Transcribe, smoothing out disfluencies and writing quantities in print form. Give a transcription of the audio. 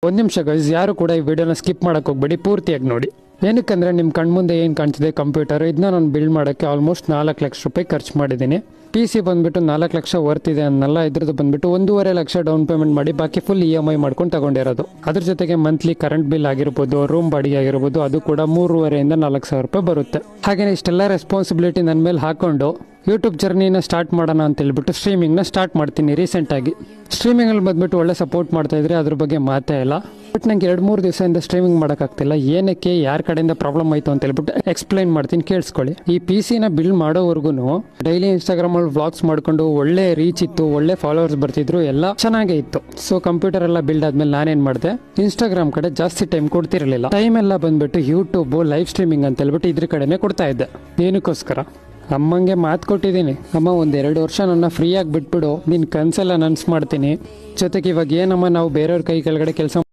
ಒಂದು ನಿಮಿಷ ಗೈಸ್, ಯಾರು ಕೂಡ ಈ ವಿಡಿಯೋನ ಸ್ಕಿಪ್ ಮಾಡಕ್ಕೆ ಹೋಗ್ಬೇಡಿ, ಪೂರ್ತಿಯಾಗಿ ನೋಡಿ. ಏನಕ್ಕಂದ್ರೆ ನಿಮ್ಮ ಕಣ್ಮುಂದೆ ಏನು ಕಾಣ್ತಿದೆ ಕಂಪ್ಯೂಟರ್, ಇದನ್ನ ನಾನು ಬಿಲ್ಡ್ ಮಾಡೋಕ್ಕೆ ಆಲ್ಮೋಸ್ಟ್ 4 ಲಕ್ಷ ರೂಪಾಯಿ ಖರ್ಚು ಮಾಡಿದ್ದೀನಿ. PC ಬಂದ್ಬಿಟ್ಟು 4 ಲಕ್ಷ ವರ್ತ್ ಇದೆ ಅನ್ನಲ್ಲ, ಇದ್ರದ್ದು ಬಂದ್ಬಿಟ್ಟು 1.5 ಲಕ್ಷ ಡೌನ್ ಪೇಮೆಂಟ್ ಮಾಡಿ ಬಾಕಿ ಫುಲ್ EMI ಮಾಡ್ಕೊಂಡು ತಗೊಂಡಿರೋದು. ಅದ್ರ ಜೊತೆಗೆ ಮಂತ್ಲಿ ಕರೆಂಟ್ ಬಿಲ್ ಆಗಿರ್ಬೋದು, ರೂಮ್ ಬಾಡಿಗೆ ಆಗಿರ್ಬೋದು, ಅದು ಕೂಡ 3,500 ಇಂದ 4,000 ರೂಪಾಯಿ ಬರುತ್ತೆ. ಹಾಗೇನೆ ಇಷ್ಟೆಲ್ಲ ರೆಸ್ಪಾನ್ಸಿಬಿಲಿಟಿ ನನ್ನ ಮೇಲೆ ಹಾಕೊಂಡು ಯೂಟ್ಯೂಬ್ ಜರ್ನಿನ ಸ್ಟಾರ್ಟ್ ಮಾಡೋಣ ಅಂತ ಹೇಳ್ಬಿಟ್ಟು ಸ್ಟ್ರೀಮಿಂಗ್ನ ಸ್ಟಾರ್ಟ್ ಮಾಡ್ತೀನಿ ರೀಸೆಂಟಾಗಿ. ಸ್ಟ್ರೀಮಿಂಗಲ್ಲಿ ಬಂದ್ಬಿಟ್ಟು ಒಳ್ಳೆ ಸಪೋರ್ಟ್ ಮಾಡ್ತಾ ಇದ್ರೆ ಅದ್ರ ಬಗ್ಗೆ ಮಾತೇ ಇಲ್ಲ. ಬಟ್ ನಂಗೆ 2-3 ದಿವಸದಿಂದ ಸ್ಟ್ರೀಮಿಂಗ್ ಮಾಡೋಕ್ಕಾಗ್ತಿಲ್ಲ. ಏನಕ್ಕೆ, ಯಾರ ಕಡೆಯಿಂದ ಪ್ರಾಬ್ಲಮ್ ಆಯಿತು ಅಂತ ಹೇಳ್ಬಿಟ್ಟು ಎಕ್ಸ್ಪ್ಲೈನ್ ಮಾಡ್ತೀನಿ, ಕೇಳಿಸ್ಕೊಳ್ಳಿ. ಈ PC ನ ಬಿಲ್ಡ್ ಮಾಡೋವರೆಗೂ ಡೈಲಿ ಇನ್ಸ್ಟಾಗ್ರಾಮಲ್ಲಿ ವ್ಲಾಗ್ಸ್ ಮಾಡ್ಕೊಂಡು ಒಳ್ಳೆ ರೀಚ್ ಇತ್ತು, ಒಳ್ಳೆ ಫಾಲೋವರ್ಸ್ ಬರ್ತಿದ್ರು, ಎಲ್ಲ ಚೆನ್ನಾಗೇ ಇತ್ತು. ಸೊ ಕಂಪ್ಯೂಟರ್ ಎಲ್ಲ ಬಿಲ್ಡ್ ಆದ್ಮೇಲೆ ನಾನೇನು ಮಾಡಿದೆ, ಇನ್ಸ್ಟಾಗ್ರಾಮ್ ಕಡೆ ಜಾಸ್ತಿ ಟೈಮ್ ಕೊಡ್ತಿರಲಿಲ್ಲ. ಟೈಮ್ ಎಲ್ಲ ಬಂದ್ಬಿಟ್ಟು ಯೂಟ್ಯೂಬ್ ಲೈವ್ ಸ್ಟ್ರೀಮಿಂಗ್ ಅಂತ ಹೇಳ್ಬಿಟ್ಟು ಇದ್ರ ಕಡೆನೇ ಕೊಡ್ತಾ ಇದ್ದೆ. ಏನಕ್ಕೋಸ್ಕರ, ಅಮ್ಮಂಗೆ ಮಾತು ಕೊಟ್ಟಿದ್ದೀನಿ, ಅಮ್ಮ 1-2 ವರ್ಷ ನನ್ನ ಫ್ರೀಯಾಗಿ ಬಿಟ್ಬಿಡು, ನಿನ್ನ ಕನಸೆಲ್ಲ ನನಸು ಮಾಡ್ತೀನಿ. ಜೊತೆಗೆ ಇವಾಗ ಏನಮ್ಮ ನಾವು ಬೇರೆಯವ್ರ ಕೈ ಕೆಳಗಡೆ ಕೆಲಸ